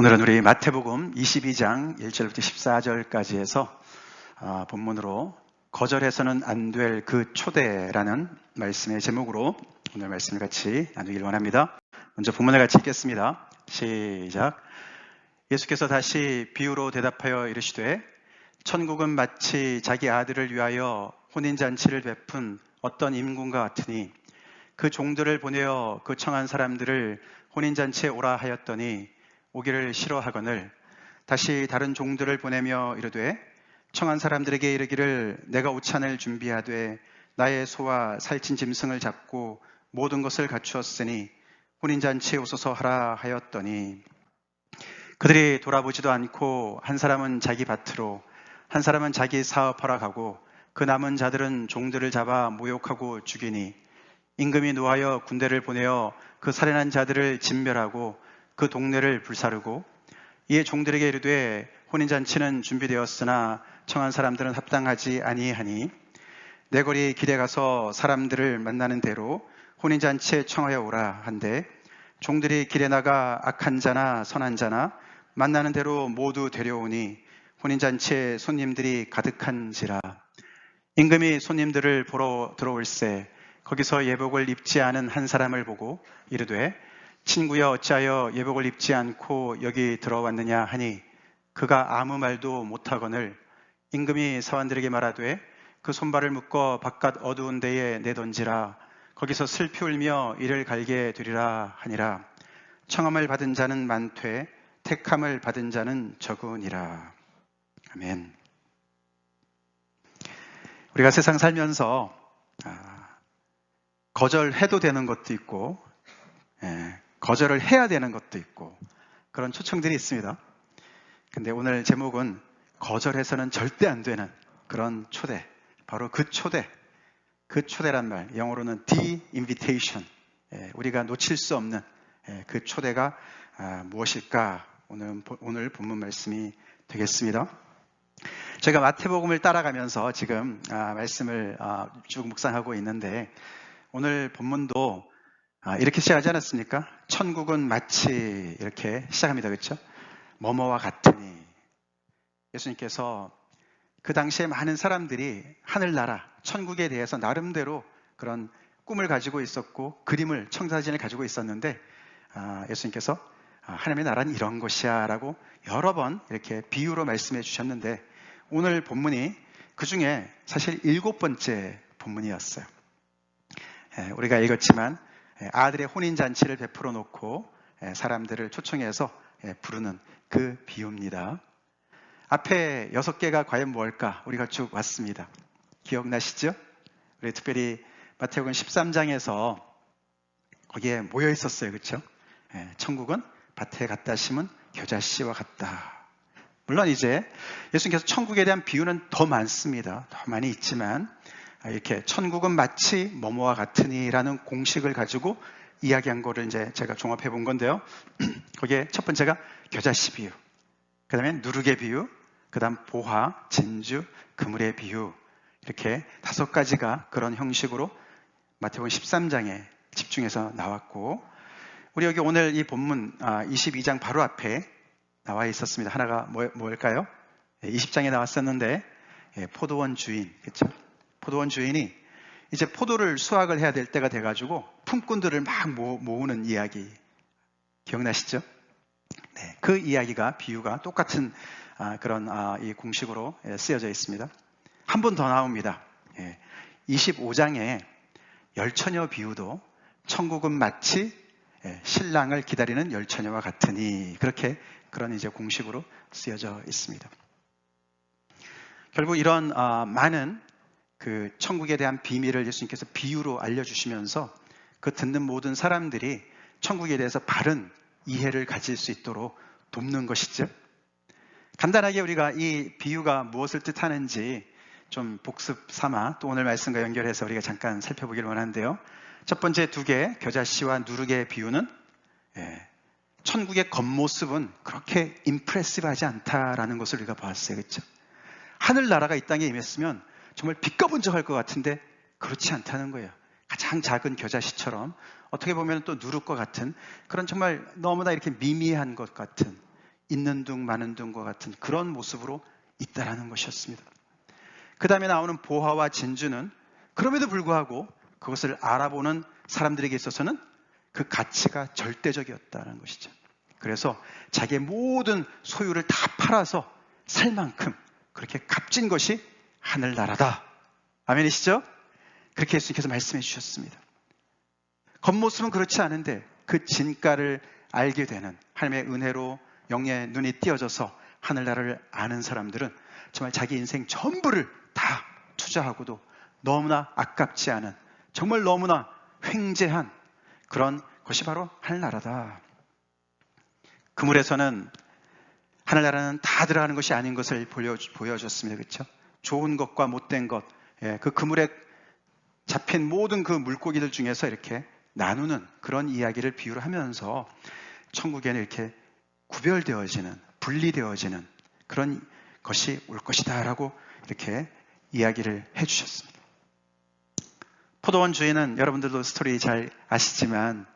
오늘은 우리 마태복음 22장 1절부터 14절까지 해서 본문으로 거절해서는 안 될 그 초대라는 말씀의 제목으로 오늘 말씀을 같이 나누길 원합니다. 먼저 본문을 같이 읽겠습니다. 시작. 예수께서 다시 비유로 대답하여 이르시되 천국은 마치 자기 아들을 위하여 혼인잔치를 베푼 어떤 임금과 같으니 그 종들을 보내어 그 청한 사람들을 혼인잔치에 오라 하였더니 오기를 싫어하거늘 다시 다른 종들을 보내며 이르되 청한 사람들에게 이르기를 내가 우찬을 준비하되 나의 소와 살찐 짐승을 잡고 모든 것을 갖추었으니 혼인잔치에 오소서 하라 하였더니 그들이 돌아보지도 않고 한 사람은 자기 밭으로 한 사람은 자기 사업하러 가고 그 남은 자들은 종들을 잡아 모욕하고 죽이니 임금이 노하여 군대를 보내어 그 살인한 자들을 진멸하고 그 동네를 불사르고 이에 종들에게 이르되 혼인잔치는 준비되었으나 청한 사람들은 합당하지 아니하니 내 거리 길에 가서 사람들을 만나는 대로 혼인잔치에 청하여 오라 한데 종들이 길에 나가 악한 자나 선한 자나 만나는 대로 모두 데려오니 혼인잔치에 손님들이 가득한지라. 임금이 손님들을 보러 들어올세 거기서 예복을 입지 않은 한 사람을 보고 이르되 친구여 어찌하여 예복을 입지 않고 여기 들어왔느냐 하니 그가 아무 말도 못하거늘 임금이 사원들에게 말하되 그 손발을 묶어 바깥 어두운 데에 내던지라. 거기서 슬피 울며 이를 갈게 되리라 하니라. 청함을 받은 자는 많되 택함을 받은 자는 적으니라. 아멘. 우리가 세상 살면서 거절해도 되는 것도 있고 거절을 해야 되는 것도 있고 그런 초청들이 있습니다. 근데 오늘 제목은 거절해서는 절대 안 되는 그런 초대, 바로 그 초대란 말, 영어로는 the invitation, 우리가 놓칠 수 없는 그 초대가 무엇일까? 오늘 본문 말씀이 되겠습니다. 제가 마태복음을 따라가면서 지금 말씀을 쭉 묵상하고 있는데 오늘 본문도 이렇게 시작하지 않았습니까? 천국은 마치 이렇게 시작합니다. 그렇죠? 뭐뭐와 같으니. 예수님께서 그 당시에 많은 사람들이 하늘나라, 천국에 대해서 나름대로 그런 꿈을 가지고 있었고 그림을, 청사진을 가지고 있었는데 예수님께서 하나님의 나라는 이런 것이야 라고 여러 번 이렇게 비유로 말씀해 주셨는데 오늘 본문이 그 중에 사실 7번째 본문이었어요. 우리가 읽었지만 아들의 혼인잔치를 베풀어 놓고 사람들을 초청해서 부르는 그 비유입니다. 앞에 6개가 과연 뭘까? 우리가 쭉 왔습니다. 기억나시죠? 우리 특별히 마태복음 13장에서 거기에 모여 있었어요. 그렇죠? 천국은 밭에 갖다 심은 겨자씨와 같다. 물론 이제 예수님께서 천국에 대한 비유는 더 많습니다. 더 많이 있지만 이렇게 천국은 마치 뭐뭐와 같으니라는 공식을 가지고 이야기한 거를 이제 제가 종합해 본 건데요. 거기에 첫 번째가 겨자씨 비유, 그 다음에 누룩의 비유, 그 다음 보화, 진주, 그물의 비유, 이렇게 5가지가 그런 형식으로 마태복음 13장에 집중해서 나왔고 우리 여기 오늘 이 본문 22장 바로 앞에 나와 있었습니다. 하나가 뭘까요? 20장에 나왔었는데 포도원 주인, 그렇죠? 포도원 주인이 이제 포도를 수확을 해야 될 때가 돼가지고 품꾼들을 막 모으는 이야기 기억나시죠? 네, 그 이야기가 비유가 똑같은 그런 이 공식으로 쓰여져 있습니다. 한 번 더 나옵니다. 25장에 열처녀 비유도 천국은 마치 신랑을 기다리는 열처녀와 같으니 그렇게 그런 이제 공식으로 쓰여져 있습니다. 결국 이런 많은 그 천국에 대한 비밀을 예수님께서 비유로 알려주시면서 그 듣는 모든 사람들이 천국에 대해서 바른 이해를 가질 수 있도록 돕는 것이죠. 간단하게 우리가 이 비유가 무엇을 뜻하는지 좀 복습 삼아 또 오늘 말씀과 연결해서 우리가 잠깐 살펴보길 원하는데요. 첫 번째 2개, 겨자씨와 누룩의 비유는 천국의 겉모습은 그렇게 임프레시브하지 않다라는 것을 우리가 봤어요. 그렇죠? 하늘나라가 이 땅에 임했으면 정말 빛가분적할 것 같은데 그렇지 않다는 거예요. 가장 작은 겨자씨처럼 어떻게 보면 또 누룩과 같은 그런 정말 너무나 이렇게 미미한 것 같은 있는 둥 마는 둥과 같은 그런 모습으로 있다라는 것이었습니다. 그 다음에 나오는 보화와 진주는 그럼에도 불구하고 그것을 알아보는 사람들에게 있어서는 그 가치가 절대적이었다는 것이죠. 그래서 자기의 모든 소유를 다 팔아서 살 만큼 그렇게 값진 것이 하늘나라다. 아멘이시죠? 그렇게 예수님께서 말씀해 주셨습니다. 겉모습은 그렇지 않은데 그 진가를 알게 되는 하나님의 은혜로 영의 눈이 띄어져서 하늘나라를 아는 사람들은 정말 자기 인생 전부를 다 투자하고도 너무나 아깝지 않은, 정말 너무나 횡재한 그런 것이 바로 하늘나라다. 그물에서는 하늘나라는 다 들어가는 것이 아닌 것을 보여줬습니다. 그렇죠? 좋은 것과 못된 것, 그 그물에 잡힌 모든 그 물고기들 중에서 이렇게 나누는 그런 이야기를 비유를 하면서 천국에는 이렇게 구별되어지는, 분리되어지는 그런 것이 올 것이다 라고 이렇게 이야기를 해주셨습니다. 포도원 주인은 여러분들도 스토리 잘 아시지만,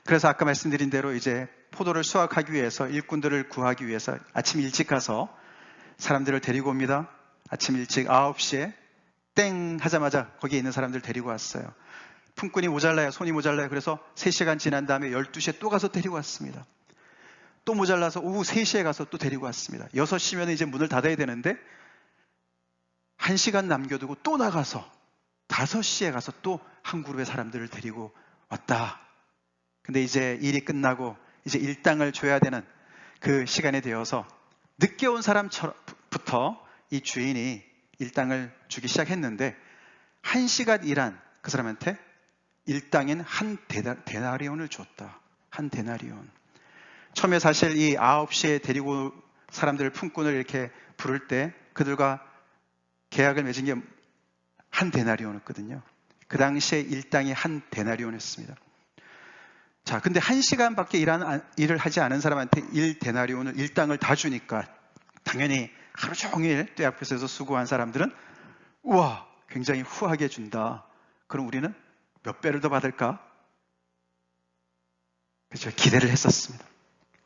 그래서 아까 말씀드린 대로 이제 포도를 수확하기 위해서 일꾼들을 구하기 위해서 아침 일찍 가서 사람들을 데리고 옵니다. 아침 일찍 9시에 땡 하자마자 거기에 있는 사람들 데리고 왔어요. 품꾼이 모자라요. 손이 모자라요. 그래서 3시간 지난 다음에 12시에 또 가서 데리고 왔습니다. 또 모자라서 오후 3시에 가서 또 데리고 왔습니다. 6시면 이제 문을 닫아야 되는데 1시간 남겨두고 또 나가서 5시에 가서 또 한 그룹의 사람들을 데리고 왔다. 근데 이제 일이 끝나고 이제 일당을 줘야 되는 그 시간이 되어서 늦게 온 사람부터 이 주인이 일당을 주기 시작했는데 1시간 일한 그 사람한테 일당인 한 데나리온을 줬다. 한 데나리온. 처음에 사실 이 9시에 데리고 사람들 품꾼을 이렇게 부를 때 그들과 계약을 맺은 게 한 데나리온이었거든요. 그 당시에 일당이 한 데나리온이었습니다. 자, 근데 1시간밖에 일을 하지 않은 사람한테 1데나리온을 일당을 다 주니까 당연히 하루 종일 떼 앞에서 수고한 사람들은 우와, 굉장히 후하게 준다. 그럼 우리는 몇 배를 더 받을까? 그렇죠. 기대를 했었습니다.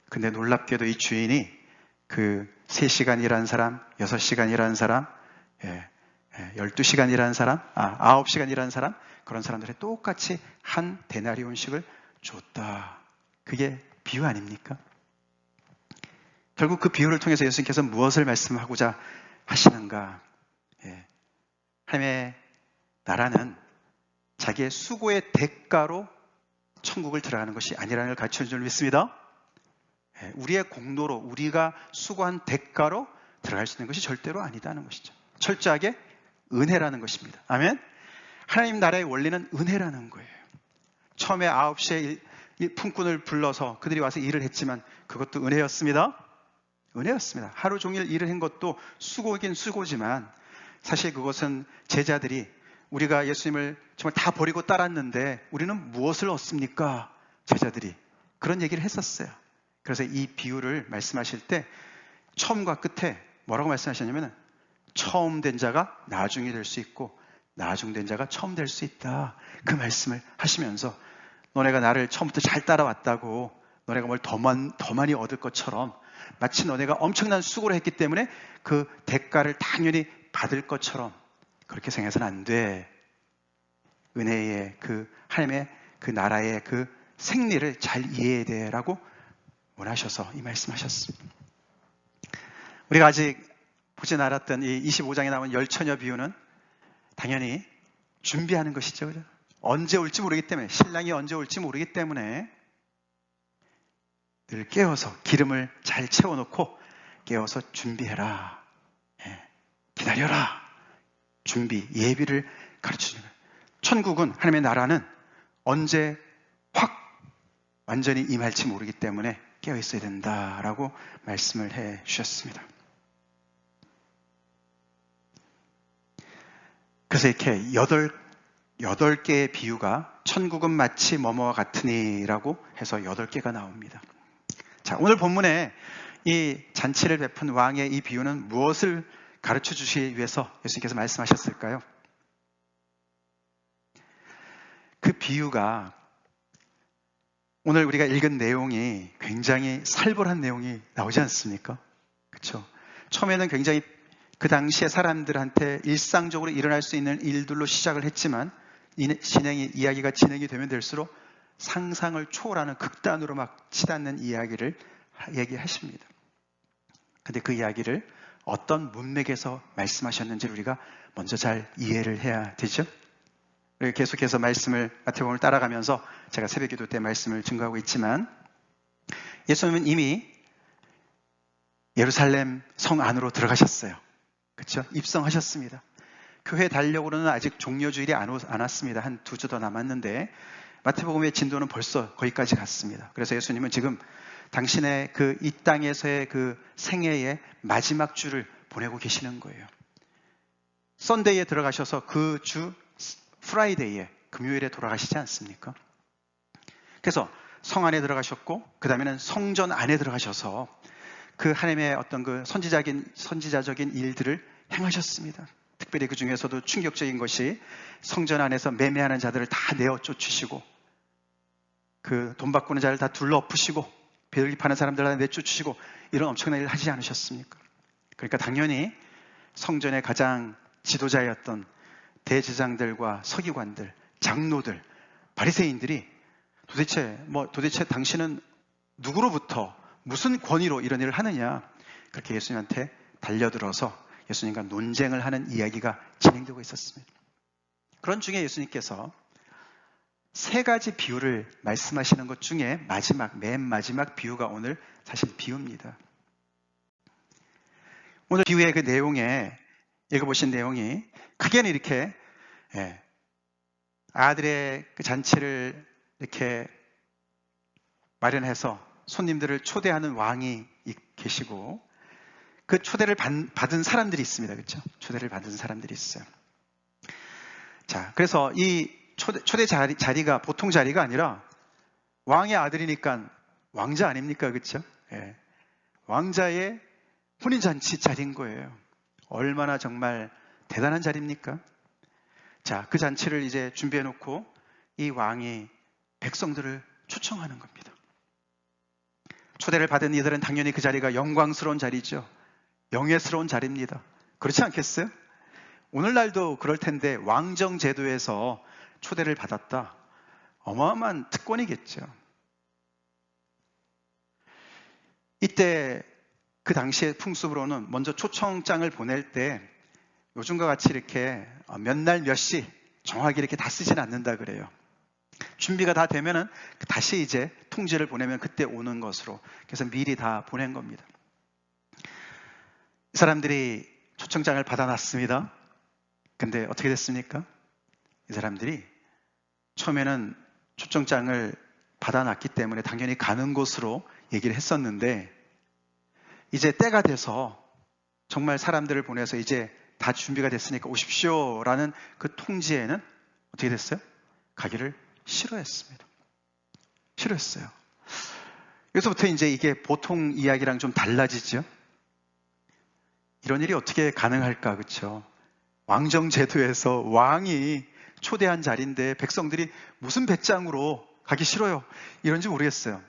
근데 놀랍게도 이 주인이 그 3시간 일한 사람, 6시간 일한 사람, 12시간 일한 사람, 9시간 일한 사람, 그런 사람들에 똑같이 한 데나리온씩을 줬다. 그게 비유 아닙니까? 결국 그 비유를 통해서 예수님께서 무엇을 말씀하고자 하시는가? 하나님의 나라는 자기의 수고의 대가로 천국을 들어가는 것이 아니라는 걸 가르쳐 줄 믿습니다. 우리의 공로로, 우리가 수고한 대가로 들어갈 수 있는 것이 절대로 아니다는 것이죠. 철저하게 은혜라는 것입니다. 아멘? 하나님 나라의 원리는 은혜라는 거예요. 처음에 9시에 품꾼을 불러서 그들이 와서 일을 했지만 그것도 은혜였습니다. 은혜였습니다. 하루 종일 일을 한 것도 수고이긴 수고지만 사실 그것은 제자들이 우리가 예수님을 정말 다 버리고 따랐는데 우리는 무엇을 얻습니까? 제자들이 그런 얘기를 했었어요. 그래서 이 비유를 말씀하실 때 처음과 끝에 뭐라고 말씀하셨냐면 처음 된 자가 나중이 될 수 있고 나중 된 자가 처음 될 수 있다. 그 말씀을 하시면서 너네가 나를 처음부터 잘 따라왔다고 너네가 뭘 더 많이 얻을 것처럼 마치 너네가 엄청난 수고를 했기 때문에 그 대가를 당연히 받을 것처럼 그렇게 생각해서는 안 돼. 은혜의 그 하나님의 그 나라의 그 생리를 잘 이해해야 돼라고 원하셔서 이 말씀하셨습니다. 우리가 아직 보진 않았던 이 25장에 나온 열처녀 비유는 당연히 준비하는 것이죠. 그죠? 언제 올지 모르기 때문에 신랑이 언제 올지 모르기 때문에 늘 깨워서 기름을 잘 채워놓고 깨워서 준비해라. 기다려라. 준비, 예비를 가르치는 거예요. 천국은 하나님의 나라는 언제 확 완전히 임할지 모르기 때문에 깨어 있어야 된다라고 말씀을 해 주셨습니다. 그래서 이렇게 8개의 비유가 천국은 마치 뭐뭐와 같으니라고 해서 8개가 나옵니다. 자, 오늘 본문에 이 잔치를 베푼 왕의 이 비유는 무엇을 가르쳐 주시기 위해서 예수님께서 말씀하셨을까요? 그 비유가 오늘 우리가 읽은 내용이 굉장히 살벌한 내용이 나오지 않습니까? 그렇죠? 처음에는 굉장히 그 당시에 사람들한테 일상적으로 일어날 수 있는 일들로 시작을 했지만 이야기가 진행이 되면 될수록 상상을 초월하는 극단으로 막 치닫는 이야기를 얘기하십니다. 근데 그 이야기를 어떤 문맥에서 말씀하셨는지 우리가 먼저 잘 이해를 해야 되죠. 계속해서 말씀을 마태복음을 따라가면서 제가 새벽기도 때 말씀을 증거하고 있지만 예수님은 이미 예루살렘 성 안으로 들어가셨어요. 그렇죠? 입성하셨습니다. 교회 달력으로는 아직 종료주일이 안 왔습니다. 한 2주 더 남았는데 마태복음의 진도는 벌써 거기까지 갔습니다. 그래서 예수님은 지금 당신의 그 이 땅에서의 그 생애의 마지막 주를 보내고 계시는 거예요. 썬데이에 들어가셔서 그 주 프라이데이에 금요일에 돌아가시지 않습니까? 그래서 성 안에 들어가셨고 그 다음에는 성전 안에 들어가셔서 그 하나님의 어떤 그 선지자적인 일들을 행하셨습니다. 특별히 그 중에서도 충격적인 것이 성전 안에서 매매하는 자들을 다 내어 쫓으시고 그 돈 바꾸는 자를 다 둘러엎으시고 배를 파는 사람들 다 내쫓으시고 이런 엄청난 일을 하지 않으셨습니까? 그러니까 당연히 성전의 가장 지도자였던 대제사장들과 서기관들, 장로들, 바리새인들이 도대체 당신은 누구로부터 무슨 권위로 이런 일을 하느냐 그렇게 예수님한테 달려들어서 예수님과 논쟁을 하는 이야기가 진행되고 있었습니다. 그런 중에 예수님께서 3가지 비유를 말씀하시는 것 중에 맨 마지막 비유가 오늘 사실 비유입니다. 오늘 비유의 그 내용에 읽어보신 내용이 크게는 이렇게 아들의 그 잔치를 이렇게 마련해서 손님들을 초대하는 왕이 계시고 그 초대를 받은 사람들이 있습니다. 그렇죠? 초대를 받은 사람들이 있어요. 자, 그래서 이 초대 자리가 보통 자리가 아니라 왕의 아들이니까 왕자 아닙니까? 그렇죠? 예. 왕자의 혼인잔치 자리인 거예요. 얼마나 정말 대단한 자리입니까? 자, 그 잔치를 이제 준비해 놓고 이 왕이 백성들을 초청하는 겁니다. 초대를 받은 이들은 당연히 그 자리가 영광스러운 자리죠. 영예스러운 자리입니다. 그렇지 않겠어요? 오늘날도 그럴 텐데 왕정 제도에서 초대를 받았다. 어마어마한 특권이겠죠. 이때 그 당시의 풍습으로는 먼저 초청장을 보낼 때 요즘과 같이 이렇게 몇 날 몇 시 정확히 이렇게 다 쓰진 않는다 그래요. 준비가 다 되면은 다시 이제 통지를 보내면 그때 오는 것으로 그래서 미리 다 보낸 겁니다. 이 사람들이 초청장을 받아놨습니다. 근데 어떻게 됐습니까? 이 사람들이 처음에는 초청장을 받아놨기 때문에 당연히 가는 곳으로 얘기를 했었는데 이제 때가 돼서 정말 사람들을 보내서 이제 다 준비가 됐으니까 오십시오라는 그 통지에는 어떻게 됐어요? 가기를 싫어했습니다. 싫어했어요. 여기서부터 이제 이게 보통 이야기랑 좀 달라지죠. 이런 일이 어떻게 가능할까, 그렇죠? 왕정 제도에서 왕이 초대한 자리인데 백성들이 무슨 배짱으로 가기 싫어요 이런지 모르겠어요.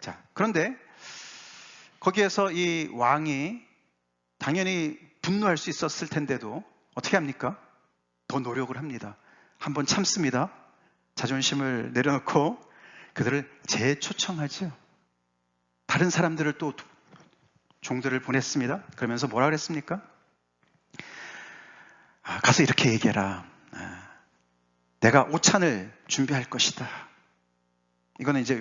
자, 그런데 거기에서 이 왕이 당연히 분노할 수 있었을 텐데도 어떻게 합니까? 더 노력을 합니다. 한번 참습니다. 자존심을 내려놓고 그들을 재초청하죠. 다른 사람들을 또 종들을 보냈습니다. 그러면서 뭐라 그랬습니까? 가서 이렇게 얘기해라. 내가 오찬을 준비할 것이다. 이거는 이제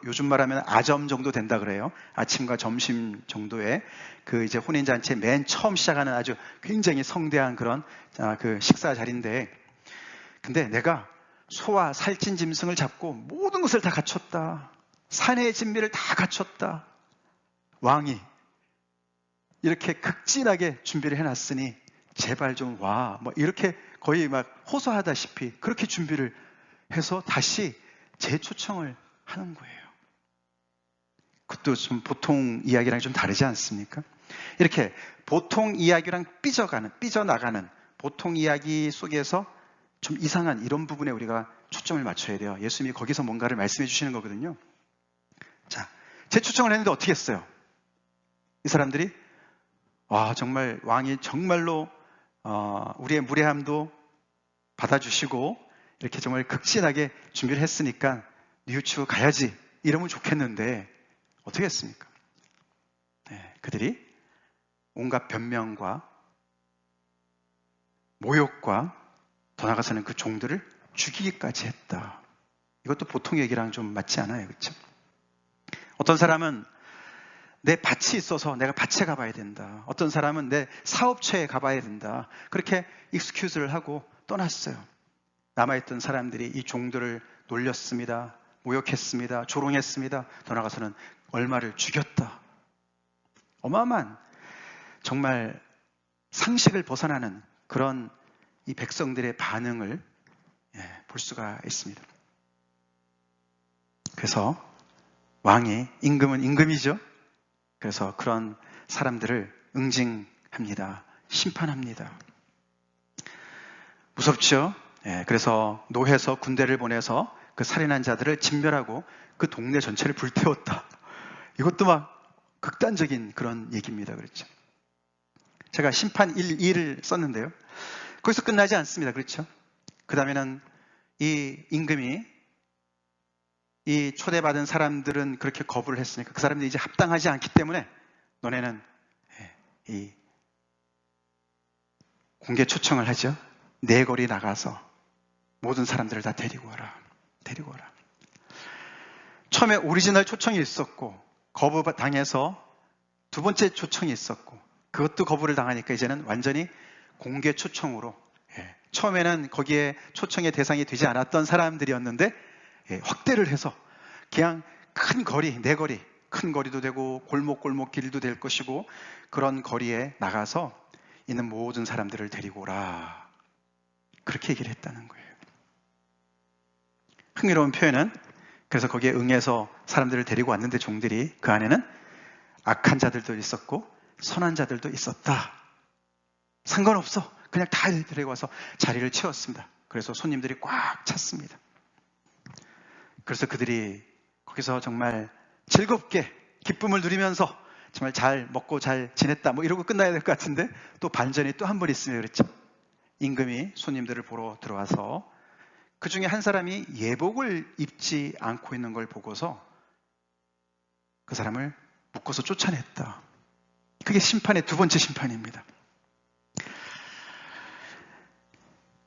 요즘 말하면 아점 정도 된다 그래요. 아침과 점심 정도의 그 이제 혼인잔치 맨 처음 시작하는 아주 굉장히 성대한 그런 그 식사 자리인데, 근데 내가 소와 살찐 짐승을 잡고 모든 것을 다 갖췄다. 산의 진미를 다 갖췄다. 왕이 이렇게 극진하게 준비를 해놨으니 제발 좀 와. 뭐 이렇게 거의 막 호소하다시피 그렇게 준비를 해서 다시 재초청을 하는 거예요. 그것도 좀 보통 이야기랑 좀 다르지 않습니까? 이렇게 보통 이야기랑 삐져나가는 보통 이야기 속에서 좀 이상한 이런 부분에 우리가 초점을 맞춰야 돼요. 예수님이 거기서 뭔가를 말씀해 주시는 거거든요. 자, 재초청을 했는데 어떻게 했어요? 이 사람들이 정말 왕이 정말로 우리의 무례함도 받아주시고 이렇게 정말 극진하게 준비를 했으니까 뉘우치고 가야지 이러면 좋겠는데 어떻게 했습니까? 네, 그들이 온갖 변명과 모욕과 더 나아가서는 그 종들을 죽이기까지 했다. 이것도 보통 얘기랑 좀 맞지 않아요, 그렇죠? 어떤 사람은 내 밭이 있어서 내가 밭에 가봐야 된다. 어떤 사람은 내 사업처에 가봐야 된다. 그렇게 익스큐즈를 하고 떠났어요. 남아있던 사람들이 이 종들을 놀렸습니다. 모욕했습니다. 조롱했습니다. 더 나아가서는 얼마를 죽였다. 어마어마한 정말 상식을 벗어나는 그런 이 백성들의 반응을 볼 수가 있습니다. 그래서 왕이 임금은 임금이죠. 그래서 그런 사람들을 응징합니다. 심판합니다. 무섭죠? 그래서 노해서 군대를 보내서 그 살인한 자들을 진멸하고 그 동네 전체를 불태웠다. 이것도 막 극단적인 그런 얘기입니다. 그렇죠? 제가 심판 1, 2를 썼는데요. 거기서 끝나지 않습니다. 그렇죠? 그 다음에는 이 임금이 이 초대받은 사람들은 그렇게 거부를 했으니까 그 사람들이 이제 합당하지 않기 때문에 너네는 이 공개 초청을 하죠. 내거리 나가서 모든 사람들을 다 데리고 와라. 데리고 와라. 처음에 오리지널 초청이 있었고 거부당해서 두 번째 초청이 있었고 그것도 거부를 당하니까 이제는 완전히 공개 초청으로 처음에는 거기에 초청의 대상이 되지 않았던 사람들이었는데 확대를 해서 그냥 큰 거리, 내거리, 큰 거리도 되고 골목 길도 될 것이고 그런 거리에 나가서 있는 모든 사람들을 데리고 오라. 그렇게 얘기를 했다는 거예요. 흥미로운 표현은 그래서 거기에 응해서 사람들을 데리고 왔는데 종들이 그 안에는 악한 자들도 있었고 선한 자들도 있었다. 상관없어. 그냥 다 데리고 와서 자리를 채웠습니다. 그래서 손님들이 꽉 찼습니다. 그래서 그들이 거기서 정말 즐겁게 기쁨을 누리면서 정말 잘 먹고 잘 지냈다 뭐 이러고 끝나야 될 것 같은데 또 반전이 또 한 번 있으면 그랬죠. 임금이 손님들을 보러 들어와서 그 중에 한 사람이 예복을 입지 않고 있는 걸 보고서 그 사람을 묶어서 쫓아냈다. 그게 심판의 두 번째 심판입니다.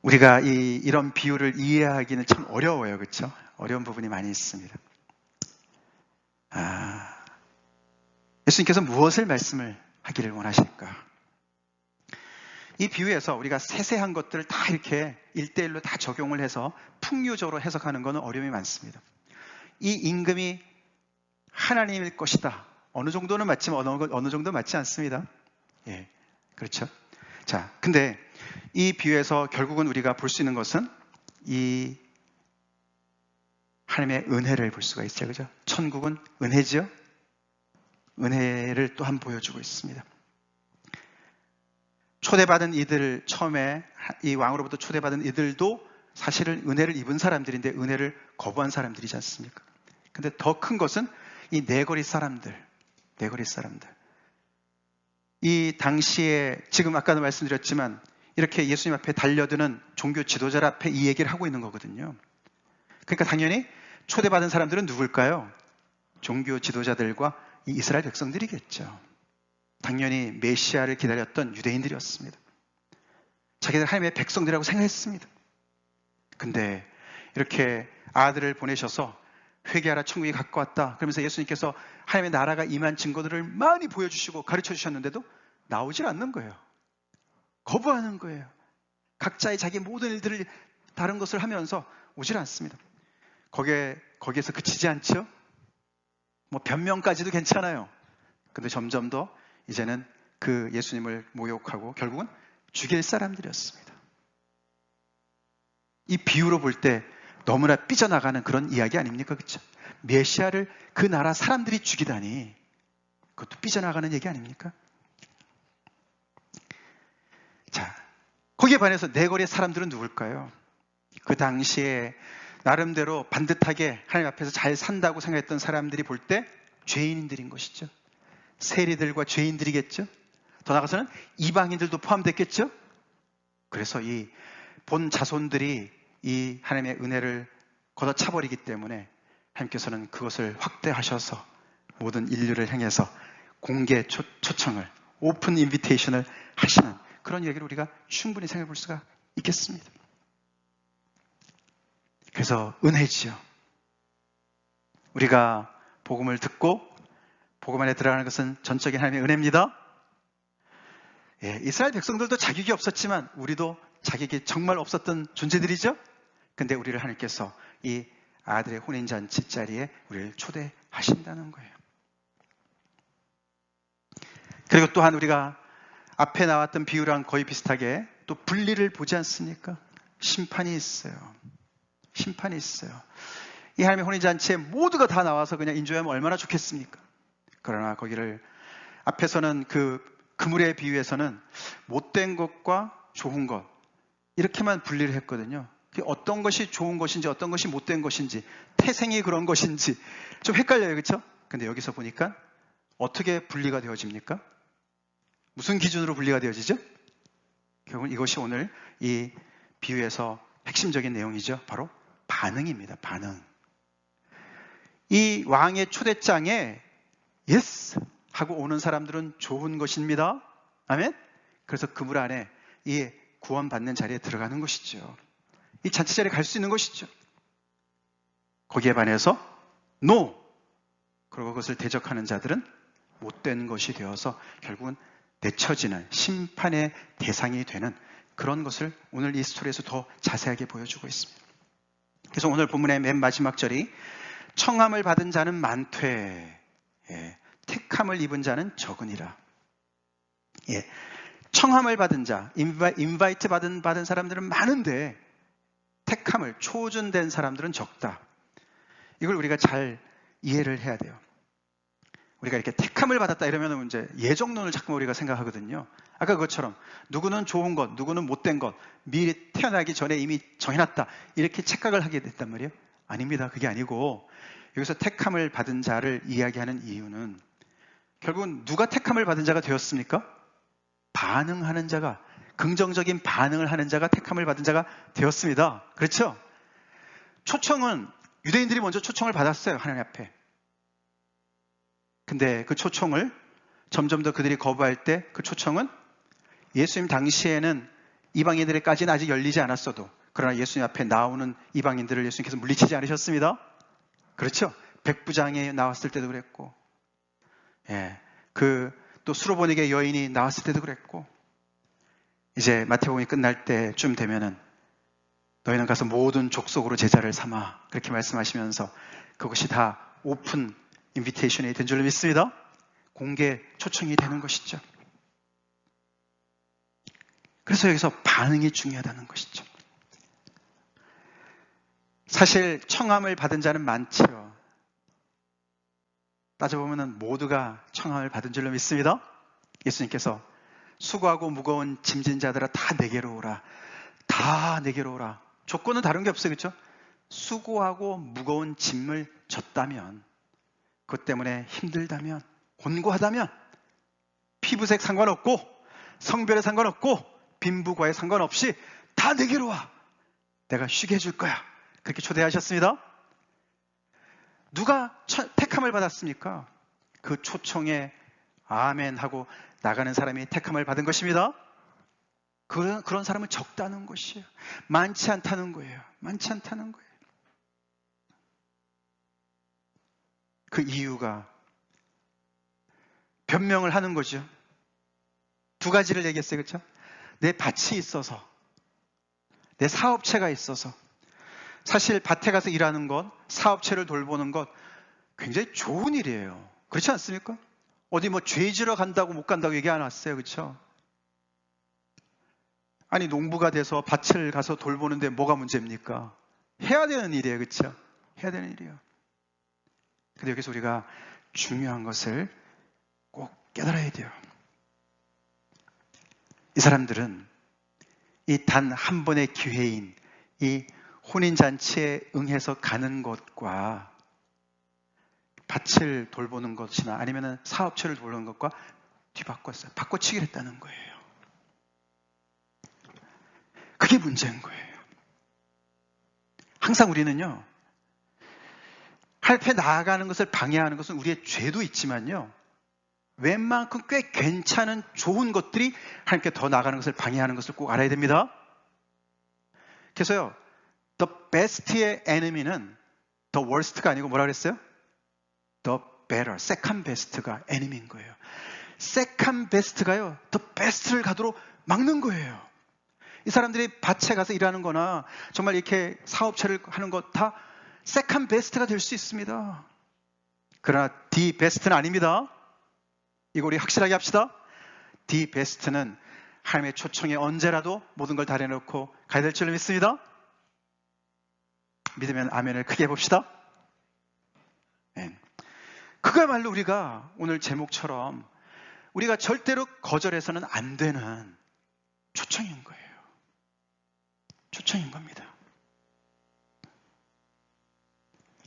우리가 이런 비유를 이해하기는 참 어려워요. 그렇죠? 어려운 부분이 많이 있습니다. 예수님께서 무엇을 말씀을 하기를 원하실까? 이 비유에서 우리가 세세한 것들을 다 이렇게 1대1로 다 적용을 해서 풍요적으로 해석하는 것은 어려움이 많습니다. 이 임금이 하나님일 것이다. 어느 정도는 맞지만 어느 정도 맞지 않습니다. 예, 그렇죠. 자, 근데 이 비유에서 결국은 우리가 볼 수 있는 것은 이 하나님의 은혜를 볼 수가 있어요. 그죠? 천국은 은혜죠? 은혜를 또한 보여주고 있습니다. 초대받은 이들, 처음에 이 왕으로부터 초대받은 이들도 사실은 은혜를 입은 사람들인데 은혜를 거부한 사람들이지 않습니까? 근데 더 큰 것은 이 내거리 사람들. 이 당시에 지금 아까도 말씀드렸지만 이렇게 예수님 앞에 달려드는 종교 지도자 앞에 이 얘기를 하고 있는 거거든요. 그러니까 당연히 초대받은 사람들은 누굴까요? 종교 지도자들과 이 이스라엘 백성들이겠죠. 당연히 메시아를 기다렸던 유대인들이었습니다. 자기들 하나님의 백성들이라고 생각했습니다. 근데 이렇게 아들을 보내셔서 회개하라 천국이 가까웠다 그러면서 예수님께서 하나님의 나라가 임한 증거들을 많이 보여주시고 가르쳐 주셨는데도 나오질 않는 거예요. 거부하는 거예요. 각자의 자기 모든 일들을 다른 것을 하면서 오질 않습니다. 거기에서 그치지 않죠? 뭐 변명까지도 괜찮아요. 근데 점점 더 이제는 그 예수님을 모욕하고 결국은 죽일 사람들이었습니다. 이 비유로 볼 때 너무나 삐져나가는 그런 이야기 아닙니까? 그렇죠? 메시아를 그 나라 사람들이 죽이다니 그것도 삐져나가는 얘기 아닙니까? 자, 거기에 반해서 내거리의 사람들은 누굴까요? 그 당시에 나름대로 반듯하게 하나님 앞에서 잘 산다고 생각했던 사람들이 볼 때 죄인들인 것이죠. 세리들과 죄인들이겠죠. 더 나아가서는 이방인들도 포함됐겠죠. 그래서 이 본 자손들이 이 하나님의 은혜를 걷어차버리기 때문에 하나님께서는 그것을 확대하셔서 모든 인류를 향해서 공개 초청을, 오픈 인비테이션을 하시는 그런 얘기를 우리가 충분히 생각해 볼 수가 있겠습니다. 그래서 은혜지요. 우리가 복음을 듣고 복음 안에 들어가는 것은 전적인 하나님의 은혜입니다. 예, 이스라엘 백성들도 자격이 없었지만 우리도 자격이 정말 없었던 존재들이죠. 근데 우리를 하나님께서 이 아들의 혼인잔치 자리에 우리를 초대하신다는 거예요. 그리고 또한 우리가 앞에 나왔던 비유랑 거의 비슷하게 또 분리를 보지 않습니까? 심판이 있어요. 심판이 있어요. 이 하나님의 혼인잔치에 모두가 다 나와서 그냥 인조하면 얼마나 좋겠습니까? 그러나 거기를 앞에서는 그 그물의 비유에서는 못된 것과 좋은 것 이렇게만 분리를 했거든요. 어떤 것이 좋은 것인지 어떤 것이 못된 것인지 태생이 그런 것인지 좀 헷갈려요. 그렇죠? 근데 여기서 보니까 어떻게 분리가 되어집니까? 무슨 기준으로 분리가 되어지죠? 결국은 이것이 오늘 이 비유에서 핵심적인 내용이죠. 바로 반응입니다. 반응. 이 왕의 초대장에 예스 하고 오는 사람들은 좋은 것입니다. 아멘? 그래서 그물 안에 이 구원받는 자리에 들어가는 것이죠. 이 잔치 자리에 갈 수 있는 것이죠. 거기에 반해서 NO! 그리고 그것을 대적하는 자들은 못된 것이 되어서 결국은 내쳐지는 심판의 대상이 되는 그런 것을 오늘 이 스토리에서 더 자세하게 보여주고 있습니다. 그래서 오늘 본문의 맨 마지막 절이 청함을 받은 자는 많되 택함을 입은 자는 적으니라. 청함을 받은 자, 인바이트 받은 사람들은 많은데 택함을 초준된 사람들은 적다. 이걸 우리가 잘 이해를 해야 돼요. 우리가 이렇게 택함을 받았다 이러면 이제 예정론을 자꾸 우리가 생각하거든요. 아까 그것처럼 누구는 좋은 것, 누구는 못된 것, 미리 태어나기 전에 이미 정해놨다 이렇게 착각을 하게 됐단 말이에요. 아닙니다. 그게 아니고 여기서 택함을 받은 자를 이야기하는 이유는 결국은 누가 택함을 받은 자가 되었습니까? 반응하는 자가, 긍정적인 반응을 하는 자가 택함을 받은 자가 되었습니다. 그렇죠? 초청은 유대인들이 먼저 초청을 받았어요. 하나님 앞에. 근데 그 초청을 점점 더 그들이 거부할 때 그 초청은 예수님 당시에는 이방인들에까지는 아직 열리지 않았어도 그러나 예수님 앞에 나오는 이방인들을 예수님께서 물리치지 않으셨습니다. 그렇죠? 백부장이 나왔을 때도 그랬고 또 수로보니게 여인이 나왔을 때도 그랬고 이제 마태복음이 끝날 때쯤 되면은 너희는 가서 모든 족속으로 제자를 삼아 그렇게 말씀하시면서 그것이 다 오픈 인비테이션이 된 줄로 믿습니다. 공개 초청이 되는 것이죠. 그래서 여기서 반응이 중요하다는 것이죠. 사실 청함을 받은 자는 많지요. 따져보면 모두가 청함을 받은 줄로 믿습니다. 예수님께서 수고하고 무거운 짐진 자들아 다 내게로 오라. 다 내게로 오라. 조건은 다른 게 없어요. 그렇죠? 수고하고 무거운 짐을 졌다면 그것 때문에 힘들다면 곤고하다면 피부색 상관없고 성별에 상관없고 빈부과에 상관없이 다 내게로 와. 내가 쉬게 해줄 거야. 그렇게 초대하셨습니다. 누가 택함을 받았습니까? 그 초청에 아멘 하고 나가는 사람이 택함을 받은 것입니다. 그런 사람은 적다는 것이에요. 많지 않다는 거예요. 많지 않다는 거예요. 그 이유가 변명을 하는 거죠. 두 가지를 얘기했어요. 그렇죠? 내 밭이 있어서, 내 사업체가 있어서. 사실 밭에 가서 일하는 것, 사업체를 돌보는 것 굉장히 좋은 일이에요. 그렇지 않습니까? 어디 뭐 죄 지러 간다고 못 간다고 얘기 안 왔어요. 그렇죠? 아니 농부가 돼서 밭을 가서 돌보는데 뭐가 문제입니까? 해야 되는 일이에요. 그렇죠? 해야 되는 일이에요. 근데 여기서 우리가 중요한 것을 꼭 깨달아야 돼요. 이 사람들은 이 단 한 번의 기회인 이 혼인잔치에 응해서 가는 것과 밭을 돌보는 것이나 아니면 사업체를 돌보는 것과 뒤바꿨어요. 바꿔치기를 했다는 거예요. 그게 문제인 거예요. 항상 우리는요, 할패 나아가는 것을 방해하는 것은 우리의 죄도 있지만요, 웬만큼 꽤 괜찮은 좋은 것들이 하나님께 더 나아가는 것을 방해하는 것을 꼭 알아야 됩니다. 그래서요, the best의 enemy는 the worst가 아니고 뭐라 그랬어요? the better, second best가 enemy인 거예요. second best가요, the best를 가도록 막는 거예요. 이 사람들이 밭에 가서 일하는 거나 정말 이렇게 사업체를 하는 것 다 second best가 될 수 있습니다. 그러나 the best는 아닙니다. 이거 우리 확실하게 합시다. the best는 하나님의 초청에 언제라도 모든 걸 다 내놓고 가야 될 줄 믿습니다. 믿으면 아멘을 크게 해봅시다. 네. 그거야말로 우리가 오늘 제목처럼 우리가 절대로 거절해서는 안 되는 초청인 거예요. 초청인 겁니다.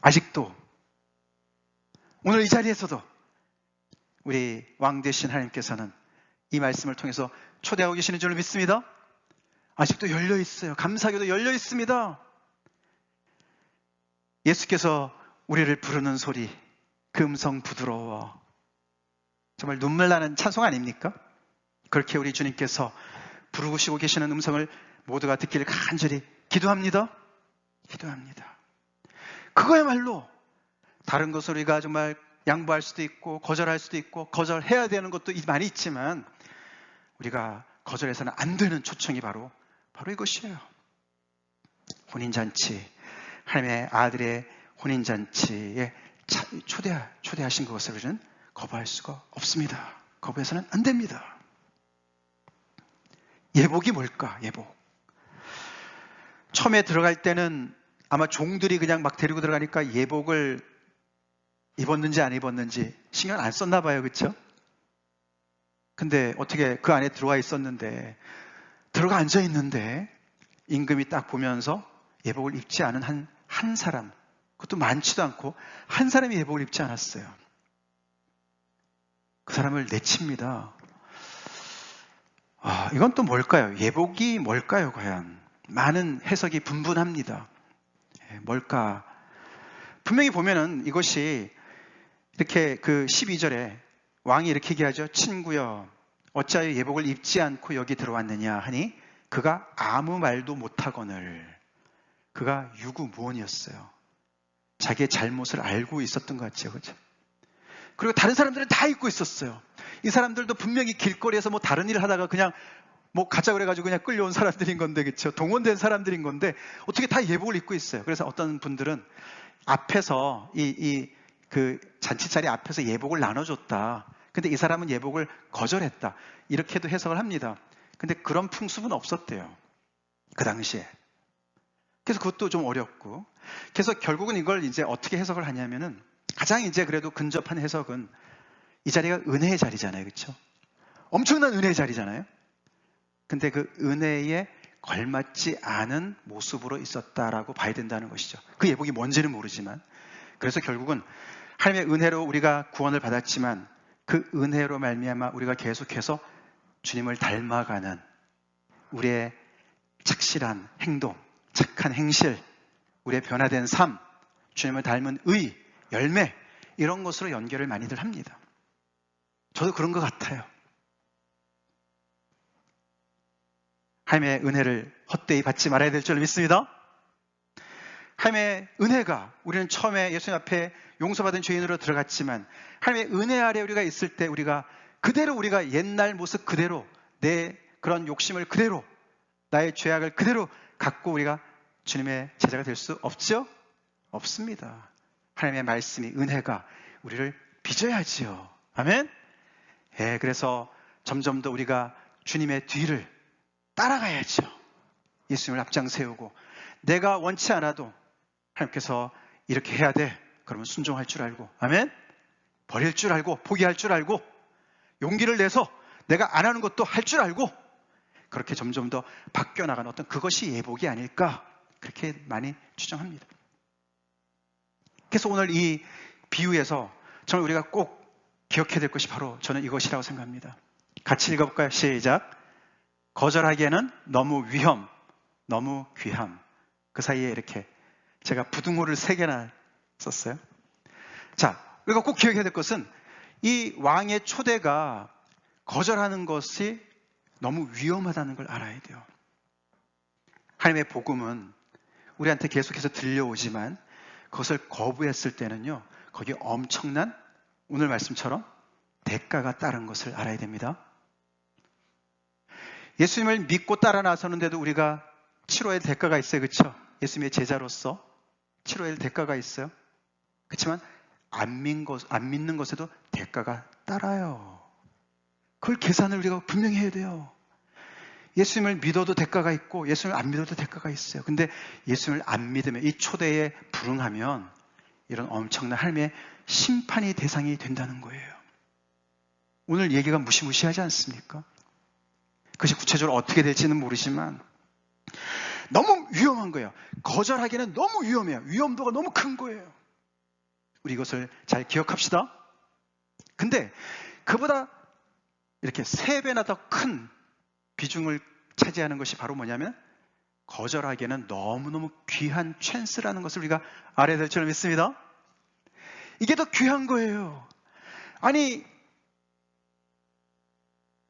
아직도 오늘 이 자리에서도 우리 왕 되신 하나님께서는 이 말씀을 통해서 초대하고 계시는 줄 믿습니다. 아직도 열려 있어요. 감사하게도 열려 있습니다. 예수께서 우리를 부르는 소리, 그 음성 부드러워. 정말 눈물 나는 찬송 아닙니까? 그렇게 우리 주님께서 부르시고 계시는 음성을 모두가 듣기를 간절히 기도합니다. 기도합니다. 그거야말로 다른 것을 우리가 정말 양보할 수도 있고 거절할 수도 있고 거절해야 되는 것도 많이 있지만 우리가 거절해서는 안 되는 초청이 바로 이것이에요. 혼인잔치, 하나님의 아들의 혼인잔치에 초대하신 것을 우리는 거부할 수가 없습니다. 거부해서는 안 됩니다. 예복이 뭘까? 예복. 처음에 들어갈 때는 아마 종들이 그냥 막 데리고 들어가니까 예복을 입었는지 안 입었는지 신경 안 썼나 봐요. 그렇죠? 근데 어떻게 그 안에 들어와 있었는데 들어가 앉아 있는데 임금이 딱 보면서 예복을 입지 않은 한 사람, 그것도 많지도 않고 한 사람이 예복을 입지 않았어요. 그 사람을 내칩니다. 이건 또 뭘까요? 예복이 뭘까요? 과연 많은 해석이 분분합니다. 뭘까? 분명히 보면은 이것이 이렇게 그 12절에 왕이 이렇게 얘기하죠. 친구여, 어찌하여 예복을 입지 않고 여기 들어왔느냐 하니 그가 아무 말도 못하거늘. 그가 유구무원이었어요. 자기의 잘못을 알고 있었던 것 같죠. 그렇죠? 그리고 다른 사람들은 다 입고 있었어요. 이 사람들도 분명히 길거리에서 뭐 다른 일을 하다가 그냥 뭐 가자 그래가지고 그냥 끌려온 사람들인 건데, 그렇죠? 동원된 사람들인 건데 어떻게 다 예복을 입고 있어요. 그래서 어떤 분들은 앞에서 그 잔치 자리 앞에서 예복을 나눠줬다. 근데 이 사람은 예복을 거절했다. 이렇게도 해석을 합니다. 근데 그런 풍습은 없었대요. 그 당시에. 그래서 그것도 좀 어렵고. 그래서 결국은 이걸 이제 어떻게 해석을 하냐면은 가장 이제 그래도 근접한 해석은 이 자리가 은혜의 자리잖아요. 그렇죠? 엄청난 은혜의 자리잖아요. 근데 그 은혜에 걸맞지 않은 모습으로 있었다라고 봐야 된다는 것이죠. 그 예복이 뭔지는 모르지만. 그래서 결국은 하나님의 은혜로 우리가 구원을 받았지만 그 은혜로 말미암아 우리가 계속해서 주님을 닮아가는 우리의 착실한 행동, 착한 행실, 우리의 변화된 삶, 주님을 닮은 의, 열매, 이런 것으로 연결을 많이들 합니다. 저도 그런 것 같아요. 하나님의 은혜를 헛되이 받지 말아야 될 줄 믿습니다. 하나님의 은혜가, 우리는 처음에 예수님 앞에 용서받은 죄인으로 들어갔지만 하나님의 은혜 아래 우리가 있을 때 우리가 그대로, 우리가 옛날 모습 그대로, 내 그런 욕심을 그대로, 나의 죄악을 그대로 갖고 우리가 주님의 제자가 될 수 없죠? 없습니다. 하나님의 말씀이, 은혜가 우리를 빚어야지요. 아멘? 그래서 점점 더 우리가 주님의 뒤를 따라가야죠. 예수님을 앞장 세우고, 내가 원치 않아도 하나님께서 이렇게 해야 돼. 그러면 순종할 줄 알고, 아멘? 버릴 줄 알고, 포기할 줄 알고, 용기를 내서 내가 안 하는 것도 할 줄 알고, 그렇게 점점 더 바뀌어 나가는 어떤 그것이 예복이 아닐까, 그렇게 많이 추정합니다. 그래서 오늘 이 비유에서 정말 우리가 꼭 기억해야 될 것이 바로 저는 이것이라고 생각합니다. 같이 읽어볼까요? 시작. 거절하기에는 너무 위험, 너무 귀함. 그 사이에 이렇게 제가 부등호를 3개나 썼어요. 자, 우리가 꼭 기억해야 될 것은 이 왕의 초대가 거절하는 것이 너무 위험하다는 걸 알아야 돼요. 하나님의 복음은 우리한테 계속해서 들려오지만 그것을 거부했을 때는요, 거기에 엄청난 오늘 말씀처럼 대가가 따른 것을 알아야 됩니다. 예수님을 믿고 따라 나서는데도 우리가 치러야 할 대가가 있어요. 그렇죠? 예수님의 제자로서 치러야 할 대가가 있어요. 그렇지만 안 믿는 것에도 대가가 따라요. 그걸 계산을 우리가 분명히 해야 돼요. 예수님을 믿어도 대가가 있고 예수님을 안 믿어도 대가가 있어요. 근데 예수님을 안 믿으면, 이 초대에 불응하면 이런 엄청난 하나님의 심판의 대상이 된다는 거예요. 오늘 얘기가 무시무시하지 않습니까? 그것이 구체적으로 어떻게 될지는 모르지만 너무 위험한 거예요. 거절하기에는 너무 위험해요. 위험도가 너무 큰 거예요. 우리 이것을 잘 기억합시다. 근데 그보다 이렇게 3배나 더 큰 비중을 차지하는 것이 바로 뭐냐면 거절하기에는 너무너무 귀한 찬스라는 것을 우리가 알아야 될 줄 믿습니다. 이게 더 귀한 거예요. 아니,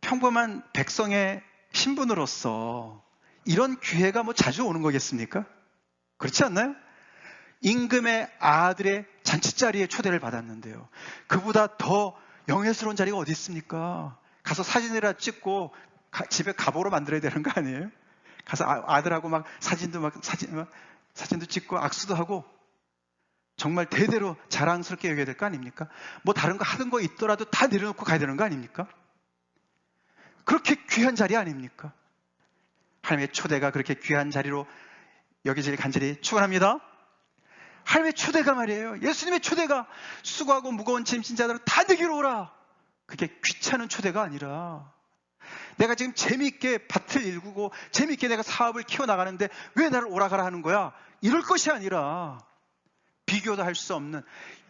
평범한 백성의 신분으로서 이런 기회가 뭐 자주 오는 거겠습니까? 그렇지 않나요? 임금의 아들의 잔치자리에 초대를 받았는데요. 그보다 더 영예스러운 자리가 어디 있습니까? 가서 사진이라 찍고 집에 가보로 만들어야 되는 거 아니에요? 가서 아들하고 막 사진도 찍고 악수도 하고 정말 대대로 자랑스럽게 여겨야 될 거 아닙니까? 뭐 다른 거 하던 거 있더라도 다 내려놓고 가야 되는 거 아닙니까? 그렇게 귀한 자리 아닙니까? 하나님의 초대가 그렇게 귀한 자리로 여기질 간절히 축원합니다. 하나님의 초대가 말이에요. 예수님의 초대가 수고하고 무거운 짐진 자들을 다 내게로 오라. 그게 귀찮은 초대가 아니라 내가 지금 재미있게 밭을 일구고 재미있게 내가 사업을 키워나가는데 왜 나를 오라가라 하는 거야? 이럴 것이 아니라 비교도 할 수 없는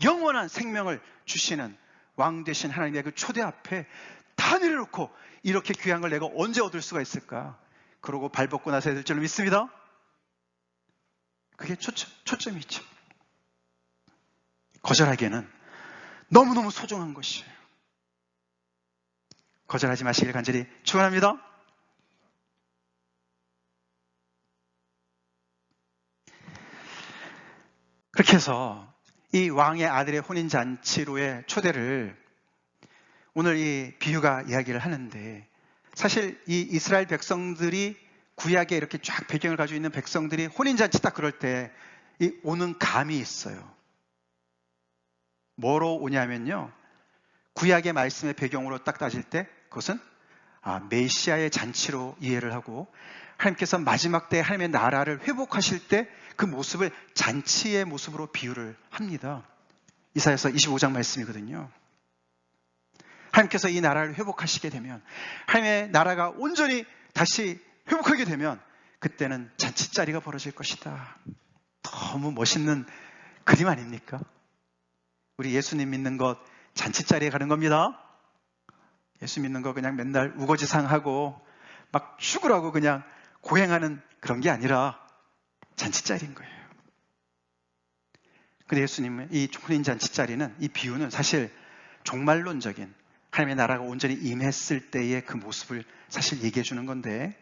영원한 생명을 주시는 왕 되신 하나님의 그 초대 앞에 다 내려놓고 이렇게 귀한 걸 내가 언제 얻을 수가 있을까? 그러고 발벗고 나서야 될 줄 믿습니다. 그게 초점이죠. 거절하기에는 너무너무 소중한 것이에요. 거절하지 마시길 간절히 축원합니다. 그렇게 해서 이 왕의 아들의 혼인잔치로의 초대를 오늘 이 비유가 이야기를 하는데, 사실 이 이스라엘 백성들이 구약에 이렇게 쫙 배경을 가지고 있는 백성들이 혼인잔치 딱 그럴 때 이 오는 감이 있어요. 뭐로 오냐면요, 구약의 말씀의 배경으로 딱 따질 때 그것은 메시아의 잔치로 이해를 하고, 하나님께서 마지막 때 하나님의 나라를 회복하실 때 그 모습을 잔치의 모습으로 비유를 합니다. 이사야서 25장 말씀이거든요. 하나님께서 이 나라를 회복하시게 되면, 하나님의 나라가 온전히 다시 회복하게 되면 그때는 잔치자리가 벌어질 것이다. 너무 멋있는 그림 아닙니까? 우리 예수님 믿는 것 잔치자리에 가는 겁니다. 예수 믿는 거 그냥 맨날 우거지상하고 막 죽으라고 그냥 고행하는 그런 게 아니라 잔치자리인 거예요. 근데 예수님의 이 혼인잔치자리는, 이 비유는 사실 종말론적인 하나님의 나라가 온전히 임했을 때의 그 모습을 사실 얘기해 주는 건데,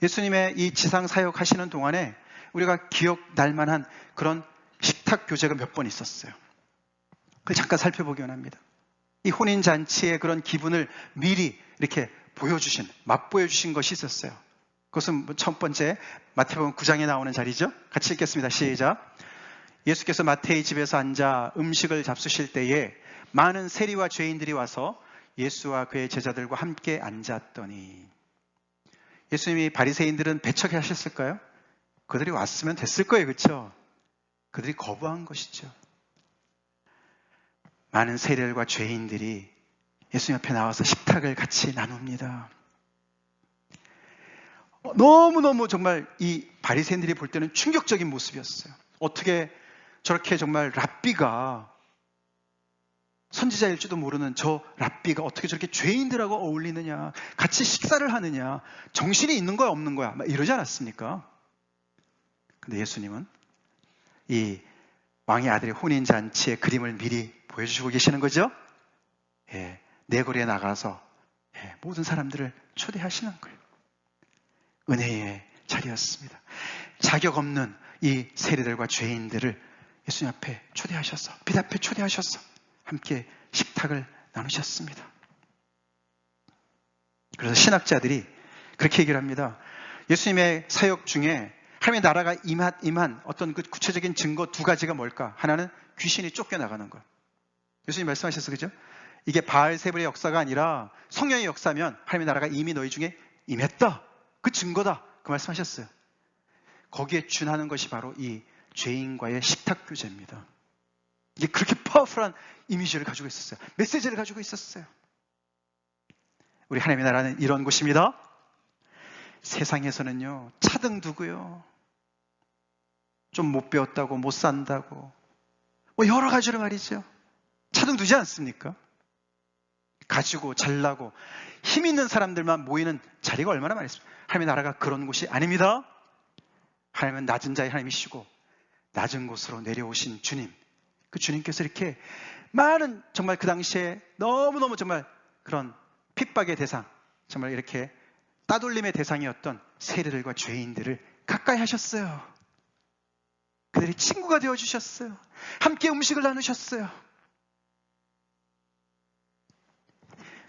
예수님의 이 지상 사역 하시는 동안에 우리가 기억 날 만한 그런 식탁 교제가 몇 번 있었어요. 그걸 잠깐 살펴보기 원합니다. 이 혼인잔치의 그런 기분을 미리 이렇게 맛보여 주신 것이 있었어요. 그것은 첫 번째 마태복음 9장에 나오는 자리죠. 같이 읽겠습니다. 시작. 예수께서 마태의 집에서 앉아 음식을 잡수실 때에 많은 세리와 죄인들이 와서 예수와 그의 제자들과 함께 앉았더니, 예수님이 바리새인들은 배척해 하셨을까요? 그들이 왔으면 됐을 거예요. 그렇죠? 그들이 거부한 것이죠. 많은 세리들과 죄인들이 예수님 앞에 나와서 식탁을 같이 나눕니다. 너무너무 정말 이 바리새인들이 볼 때는 충격적인 모습이었어요. 어떻게 저렇게 정말 랍비가, 선지자일지도 모르는 저 랍비가 어떻게 저렇게 죄인들하고 어울리느냐, 같이 식사를 하느냐, 정신이 있는 거야 없는 거야 막 이러지 않았습니까? 근데 예수님은 이 왕의 아들의 혼인잔치의 그림을 미리 보여주시고 계시는 거죠. 예, 내거리에 나가서 모든 사람들을 초대하시는 거예요. 은혜의 자리였습니다. 자격 없는 이 세리들과 죄인들을 예수님 앞에 초대하셔서, 빛 앞에 초대하셔서 함께 식탁을 나누셨습니다. 그래서 신학자들이 그렇게 얘기를 합니다. 예수님의 사역 중에 하나님의 나라가 임한 어떤 그 구체적인 증거 두 가지가 뭘까? 하나는 귀신이 쫓겨나가는 것. 예수님 말씀하셨어요. 그죠? 이게 바알세불의 역사가 아니라 성령의 역사면 하나님의 나라가 이미 너희 중에 임했다. 그 증거다. 그 말씀하셨어요. 거기에 준하는 것이 바로 이 죄인과의 식탁 교제입니다. 이게 그렇게 파워풀한 이미지를 가지고 있었어요. 메시지를 가지고 있었어요. 우리 하나님의 나라는 이런 곳입니다. 세상에서는요, 차등 두고요, 좀 못 배웠다고 못 산다고 뭐 여러 가지로 말이죠. 차등 두지 않습니까? 가지고 잘나고 힘 있는 사람들만 모이는 자리가 얼마나 많이 있습니까? 하나님의 나라가 그런 곳이 아닙니다. 하나님은 낮은 자의 하나님이시고 낮은 곳으로 내려오신 주님, 그 주님께서 이렇게 많은, 정말 그 당시에 너무너무 정말 그런 핍박의 대상, 정말 이렇게 따돌림의 대상이었던 세리들과 죄인들을 가까이 하셨어요. 그들이 친구가 되어주셨어요. 함께 음식을 나누셨어요.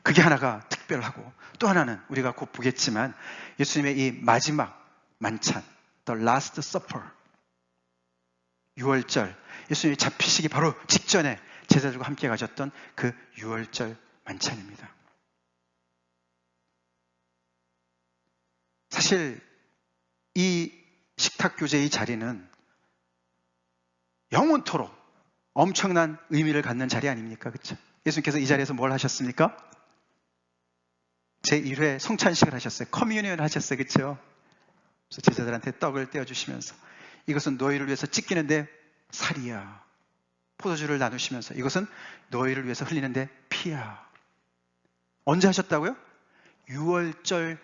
그게 하나가 특별하고, 또 하나는 우리가 곧 보겠지만 예수님의 이 마지막 만찬, The Last Supper, 6월절, 예수님이 잡히시기 바로 직전에 제자들과 함께 가졌던 그 6월절 만찬입니다. 사실 이 식탁 교제의 자리는 영원토록 엄청난 의미를 갖는 자리 아닙니까? 그렇죠? 예수님께서 이 자리에서 뭘 하셨습니까? 제1회 성찬식을 하셨어요. 커뮤니언을 하셨어요. 그렇죠? 그래서 제자들한테 떡을 떼어주시면서 이것은 너희를 위해서 찢기는데 살이야. 포도주를 나누시면서 이것은 너희를 위해서 흘리는데 피야. 언제 하셨다고요? 6월절,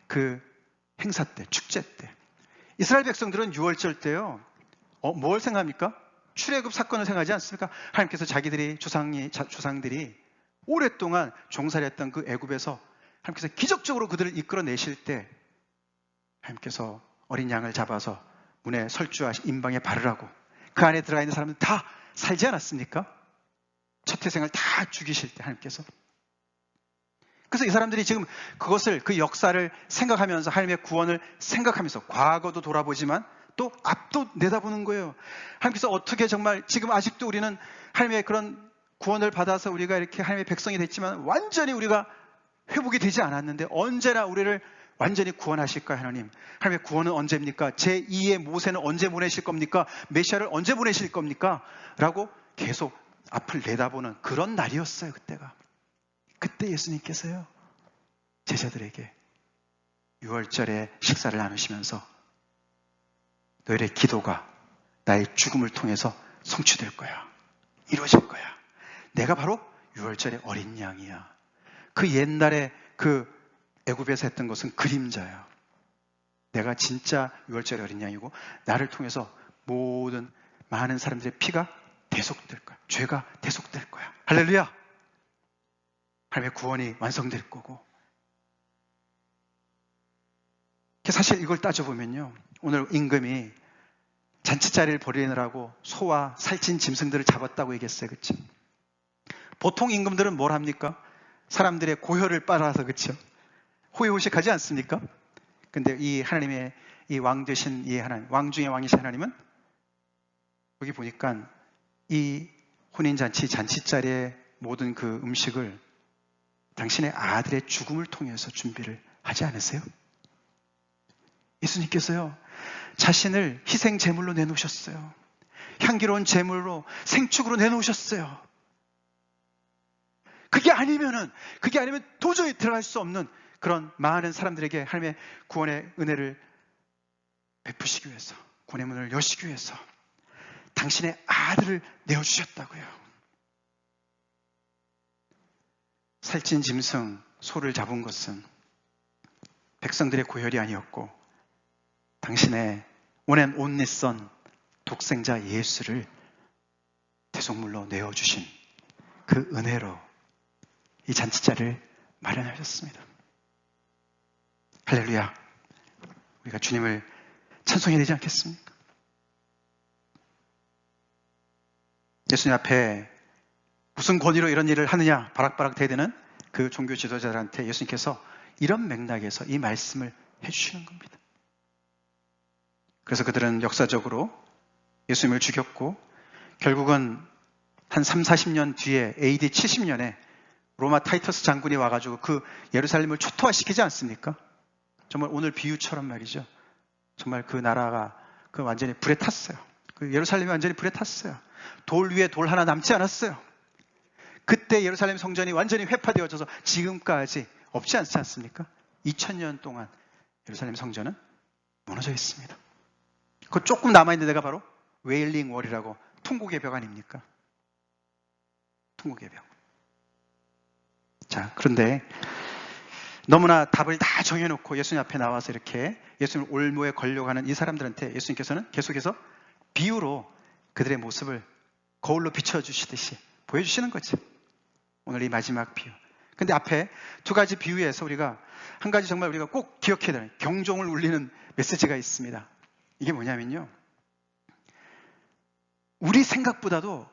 그 행사 때, 축제 때. 이스라엘 백성들은 6월절 때요, 뭘 생각합니까? 출애굽 사건을 생각하지 않습니까? 하나님께서 자기들이 조상들이 오랫동안 종살이했던 그 애굽에서 하나님께서 기적적으로 그들을 이끌어내실 때 하나님께서 어린 양을 잡아서 문에 설주하시 임방에 바르라고 그 안에 들어가 있는 사람들 다 살지 않았습니까? 첫 태생을 다 죽이실 때 하나님께서. 그래서 이 사람들이 지금 그것을, 그 역사를 생각하면서 하나님의 구원을 생각하면서 과거도 돌아보지만 또 앞도 내다보는 거예요. 하나님께서 어떻게 정말 지금 아직도 우리는 하나님의 그런 구원을 받아서 우리가 이렇게 하나님의 백성이 됐지만 완전히 우리가 회복이 되지 않았는데 언제나 우리를 완전히 구원하실까 하나님. 하나님의 구원은 언제입니까? 제2의 모세는 언제 보내실 겁니까? 메시아를 언제 보내실 겁니까? 라고 계속 앞을 내다보는 그런 날이었어요. 그때가. 그때 예수님께서요, 제자들에게 6월절에 식사를 나누시면서 너희의 기도가 나의 죽음을 통해서 성취될 거야. 이루어질 거야. 내가 바로 6월절의 어린 양이야. 그 옛날에 그 애굽에서 했던 것은 그림자야. 내가 진짜 6월절의 어린 양이고 나를 통해서 모든 많은 사람들의 피가 대속될 거야. 죄가 대속될 거야. 할렐루야. 하나님의 구원이 완성될 거고. 사실 이걸 따져보면요, 오늘 임금이 잔치자리를 벌이느라고 소와 살찐 짐승들을 잡았다고 얘기했어요. 그렇죠? 보통 임금들은 뭘 합니까? 사람들의 고혈을 빨아서, 그렇죠? 호의호식하지 않습니까? 근데 이 하나님의 이 왕 되신 이 하나님, 왕 중의 왕이신 하나님은 여기 보니까 이 혼인잔치, 잔치자리의 모든 그 음식을 당신의 아들의 죽음을 통해서 준비를 하지 않으세요? 예수님께서요, 자신을 희생 제물로 내놓으셨어요. 향기로운 제물로, 생축으로 내놓으셨어요. 그게 아니면 도저히 들어갈 수 없는 그런 많은 사람들에게 하나님의 구원의 은혜를 베푸시기 위해서, 구원의 문을 여시기 위해서 당신의 아들을 내어주셨다고요. 살찐 짐승, 소를 잡은 것은 백성들의 고혈이 아니었고 당신의 원앤 온리 선, 독생자 예수를 대속물로 내어주신 그 은혜로 이 잔치자를 마련하셨습니다. 할렐루야. 우리가 주님을 찬송해야 되지 않겠습니까? 예수님 앞에 무슨 권위로 이런 일을 하느냐 바락바락 대드는 그 종교 지도자들한테 예수님께서 이런 맥락에서 이 말씀을 해주시는 겁니다. 그래서 그들은 역사적으로 예수님을 죽였고 결국은 한 3, 40년 뒤에 AD 70년에 로마 타이터스 장군이 와가지고 그 예루살렘을 초토화시키지 않습니까? 정말 오늘 비유처럼 말이죠. 정말 그 나라가 그 완전히 불에 탔어요. 그 예루살렘이 완전히 불에 탔어요. 돌 위에 돌 하나 남지 않았어요. 그때 예루살렘 성전이 완전히 회파되어져서 지금까지 없지 않지 않습니까? 2000년 동안 예루살렘 성전은 무너져 있습니다. 그 조금 남아있는 데가 바로 웨일링 월이라고 통곡의 벽 아닙니까? 통곡의 벽. 자, 그런데 너무나 답을 다 정해놓고 예수님 앞에 나와서 이렇게 예수님을 올무에 걸려고 하는 이 사람들한테 예수님께서는 계속해서 비유로 그들의 모습을 거울로 비춰주시듯이 보여주시는 거죠. 오늘 이 마지막 비유. 근데 앞에 두 가지 비유에서 우리가 한 가지 정말 우리가 꼭 기억해야 되는 경종을 울리는 메시지가 있습니다. 이게 뭐냐면요. 우리 생각보다도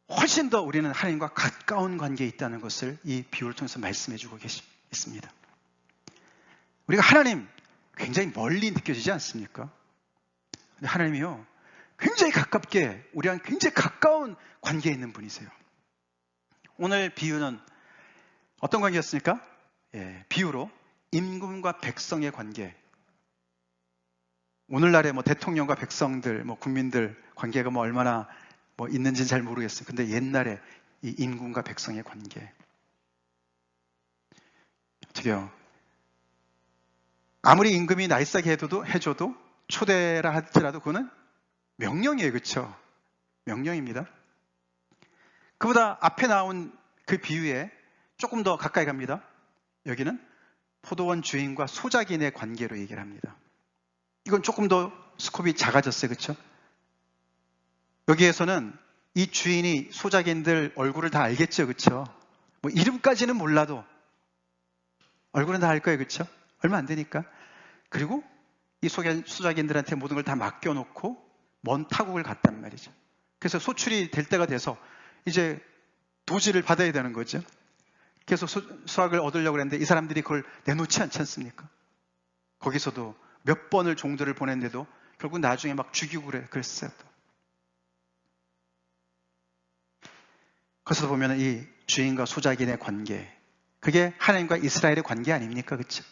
훨씬 더 우리는 하나님과 가까운 관계에 있다는 것을 이 비유를 통해서 말씀해 주고 있습니다. 우리가 하나님 굉장히 멀리 느껴지지 않습니까? 근데 하나님이요. 굉장히 가깝게 우리랑 굉장히 가까운 관계에 있는 분이세요. 오늘 비유는 어떤 관계였습니까? 비유로 임금과 백성의 관계. 오늘날의 대통령과 백성들, 국민들 관계가 얼마나 있는지는 잘 모르겠어요. 근데 옛날에 이 임금과 백성의 관계. 어떻게요? 아무리 임금이 나이스하게 해줘도 초대라 할지라도 그거는 명령이에요. 그렇죠? 명령입니다. 그보다 앞에 나온 그 비유에 조금 더 가까이 갑니다. 여기는 포도원 주인과 소작인의 관계로 얘기를 합니다. 이건 조금 더 스콥이 작아졌어요. 그렇죠? 여기에서는 이 주인이 소작인들 얼굴을 다 알겠죠. 그렇죠? 이름까지는 몰라도 얼굴은 다 알 거예요. 그렇죠? 얼마 안 되니까. 그리고 이 소작인들한테 모든 걸 다 맡겨놓고 먼 타국을 갔단 말이죠. 그래서 소출이 될 때가 돼서 이제 도지를 받아야 되는 거죠. 계속 수확을 얻으려고 했는데 이 사람들이 그걸 내놓지 않지 않습니까? 거기서도 몇 번을 종들을 보냈는데도 결국 나중에 막 죽이고 그랬어요. 또. 거기서 보면 이 주인과 소작인의 관계, 그게 하나님과 이스라엘의 관계 아닙니까? 그렇죠?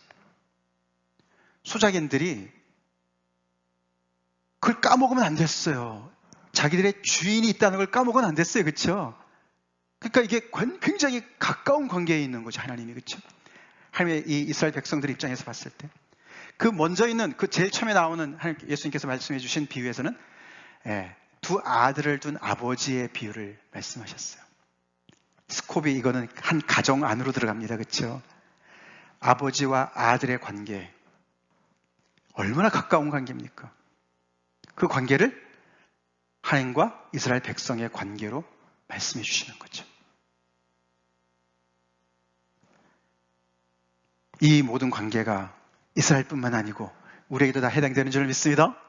소작인들이 그걸 까먹으면 안 됐어요. 자기들의 주인이 있다는 걸 까먹으면 안 됐어요. 그렇죠? 그러니까 이게 굉장히 가까운 관계에 있는 거죠. 하나님이. 그렇죠? 하나님의 이 이스라엘 백성들 입장에서 봤을 때. 그 먼저 있는 그 제일 처음에 나오는 예수님께서 말씀해 주신 비유에서는 두 아들을 둔 아버지의 비유를 말씀하셨어요. 스콥이 이거는 한 가정 안으로 들어갑니다. 그렇죠? 아버지와 아들의 관계. 얼마나 가까운 관계입니까? 그 관계를 하나님과 이스라엘 백성의 관계로 말씀해 주시는 거죠. 이 모든 관계가 이스라엘뿐만 아니고 우리에게도 다 해당되는 줄 믿습니다.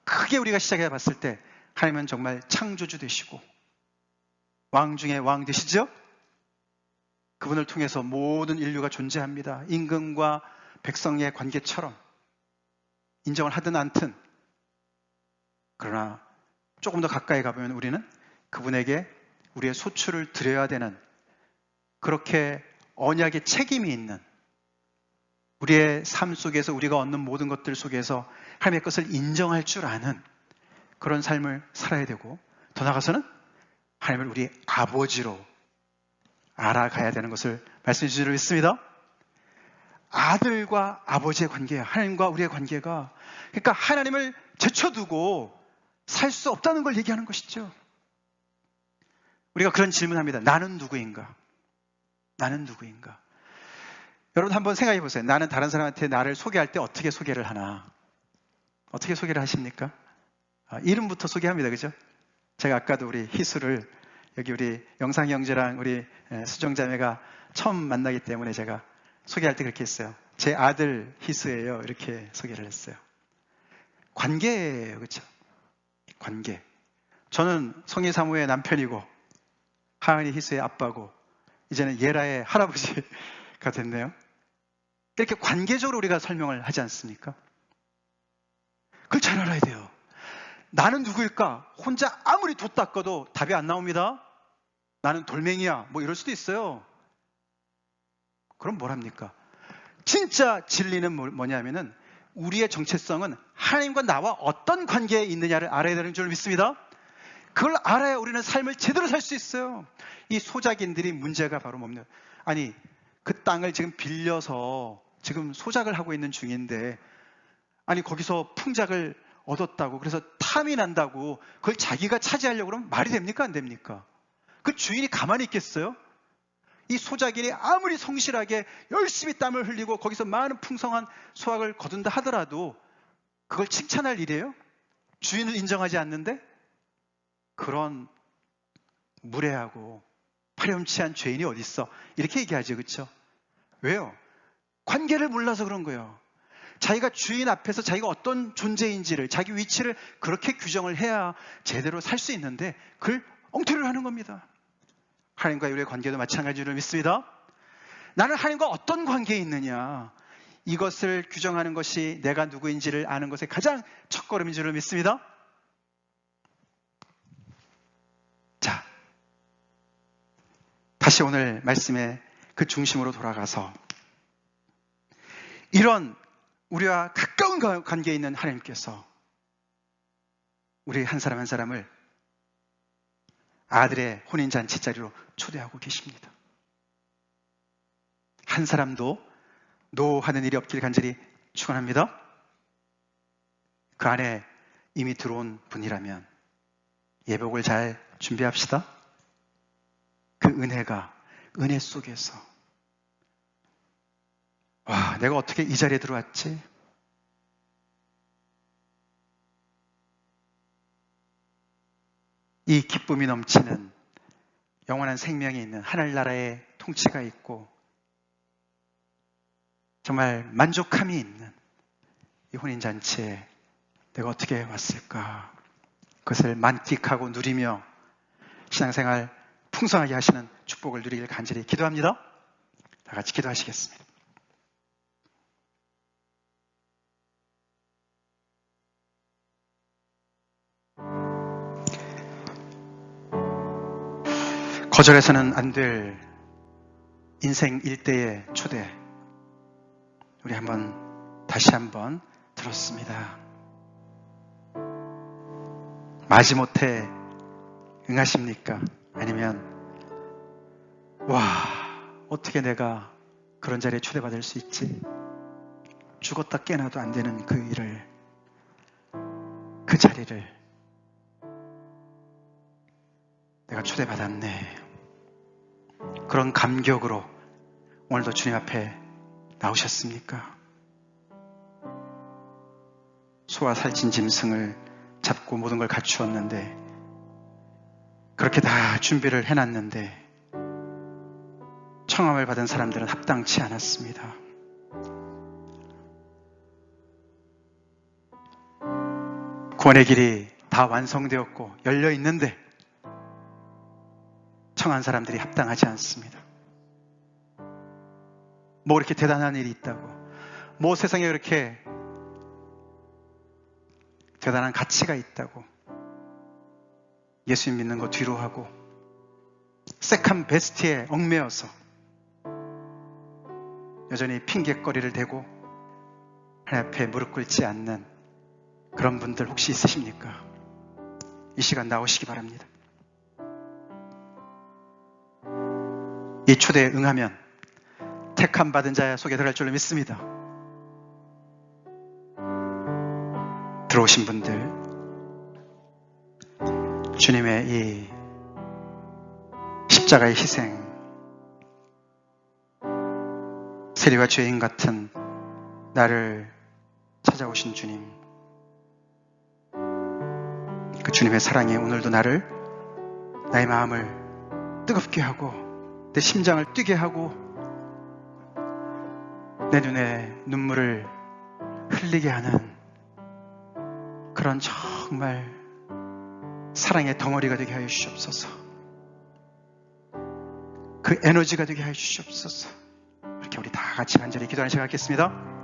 크게 우리가 시작해 봤을 때 하나님은 정말 창조주 되시고 왕 중에 왕 되시죠? 그분을 통해서 모든 인류가 존재합니다. 임금과 백성의 관계처럼 인정을 하든 않든. 그러나 조금 더 가까이 가보면 우리는 그분에게 우리의 소출을 드려야 되는, 그렇게 언약의 책임이 있는, 우리의 삶 속에서 우리가 얻는 모든 것들 속에서 하나님의 것을 인정할 줄 아는 그런 삶을 살아야 되고, 더 나아가서는 하나님을 우리의 아버지로 알아가야 되는 것을 말씀해 주시기로 했습니다. 아들과 아버지의 관계야. 하나님과 우리의 관계가. 그러니까 하나님을 제쳐두고 살 수 없다는 걸 얘기하는 것이죠. 우리가 그런 질문합니다. 나는 누구인가? 나는 누구인가? 여러분 한번 생각해 보세요. 나는 다른 사람한테 나를 소개할 때 어떻게 소개를 하나? 어떻게 소개를 하십니까? 이름부터 소개합니다. 그죠? 제가 아까도 우리 희수를 여기 우리 영상이 형제랑 우리 수정자매가 처음 만나기 때문에 제가 소개할 때 그렇게 했어요. 제 아들 희수예요. 이렇게 소개를 했어요. 관계예요. 그렇죠? 관계. 저는 성희사무의 남편이고 하은이 희수의 아빠고 이제는 예라의 할아버지가 됐네요. 이렇게 관계적으로 우리가 설명을 하지 않습니까? 그걸 잘 알아야 돼요. 나는 누구일까? 혼자 아무리 돛 닦아도 답이 안 나옵니다. 나는 돌멩이야. 뭐 이럴 수도 있어요. 그럼 뭘 합니까? 진짜 진리는 뭐냐면은 우리의 정체성은 하나님과 나와 어떤 관계에 있느냐를 알아야 되는 줄 믿습니다. 그걸 알아야 우리는 삶을 제대로 살 수 있어요. 이 소작인들이 문제가 바로 뭡니까? 아니, 그 땅을 지금 빌려서 지금 소작을 하고 있는 중인데, 아니, 거기서 풍작을 얻었다고, 그래서 탐이 난다고, 그걸 자기가 차지하려고 그러면 말이 됩니까? 안 됩니까? 그 주인이 가만히 있겠어요? 이 소작인이 아무리 성실하게 열심히 땀을 흘리고 거기서 많은 풍성한 수확을 거둔다 하더라도 그걸 칭찬할 일이에요? 주인을 인정하지 않는데? 그런 무례하고 파렴치한 죄인이 어디 있어? 이렇게 얘기하죠. 그렇죠? 왜요? 관계를 몰라서 그런 거예요. 자기가 주인 앞에서 자기가 어떤 존재인지를, 자기 위치를 그렇게 규정을 해야 제대로 살 수 있는데 그걸 엉터리를 하는 겁니다. 하나님과 우리의 관계도 마찬가지로 믿습니다. 나는 하나님과 어떤 관계에 있느냐, 이것을 규정하는 것이 내가 누구인지를 아는 것의 가장 첫걸음인 줄 믿습니다. 자, 다시 오늘 말씀의 그 중심으로 돌아가서 이런 우리와 가까운 관계에 있는 하나님께서 우리 한 사람 한 사람을 아들의 혼인잔치 자리로 초대하고 계십니다. 한 사람도 노하는 일이 없길 간절히 축원합니다. 그 안에 이미 들어온 분이라면 예복을 잘 준비합시다. 그 은혜 속에서 와, 내가 어떻게 이 자리에 들어왔지? 이 기쁨이 넘치는 영원한 생명이 있는 하늘나라의 통치가 있고 정말 만족함이 있는 이 혼인잔치에 내가 어떻게 왔을까? 그것을 만끽하고 누리며 신앙생활 풍성하게 하시는 축복을 누리길 간절히 기도합니다. 다 같이 기도하시겠습니다. 거절해서는 안 될 인생 일대의 초대, 우리 다시 한번 들었습니다. 마지못해 응하십니까? 아니면 와, 어떻게 내가 그런 자리에 초대받을 수 있지? 죽었다 깨어나도 안 되는 그 일을, 그 자리를 내가 초대받았네. 그런 감격으로 오늘도 주님 앞에 나오셨습니까? 소와 살찐 짐승을 잡고 모든 걸 갖추었는데, 그렇게 다 준비를 해놨는데 청함을 받은 사람들은 합당치 않았습니다. 구원의 길이 다 완성되었고 열려 있는데 청한 사람들이 합당하지 않습니다. 뭐 이렇게 대단한 일이 있다고, 뭐 세상에 그렇게 대단한 가치가 있다고 예수님 믿는 거 뒤로 하고 세컨 베스트에 얽매여서 여전히 핑계거리를 대고 하나님 앞에 무릎 꿇지 않는 그런 분들 혹시 있으십니까? 이 시간 나오시기 바랍니다. 이 초대에 응하면 택함 받은 자 속에 들어갈 줄로 믿습니다. 들어오신 분들, 주님의 이 십자가의 희생, 세리와 죄인 같은 나를 찾아오신 주님, 그 주님의 사랑이 오늘도 나의 마음을 뜨겁게 하고 내 심장을 뛰게 하고 내 눈에 눈물을 흘리게 하는 그런 정말 사랑의 덩어리가 되게 하여 주시옵소서. 그 에너지가 되게 하여 주시옵소서. 이렇게 우리 다 같이 간절히 기도하는 시간 갖겠습니다.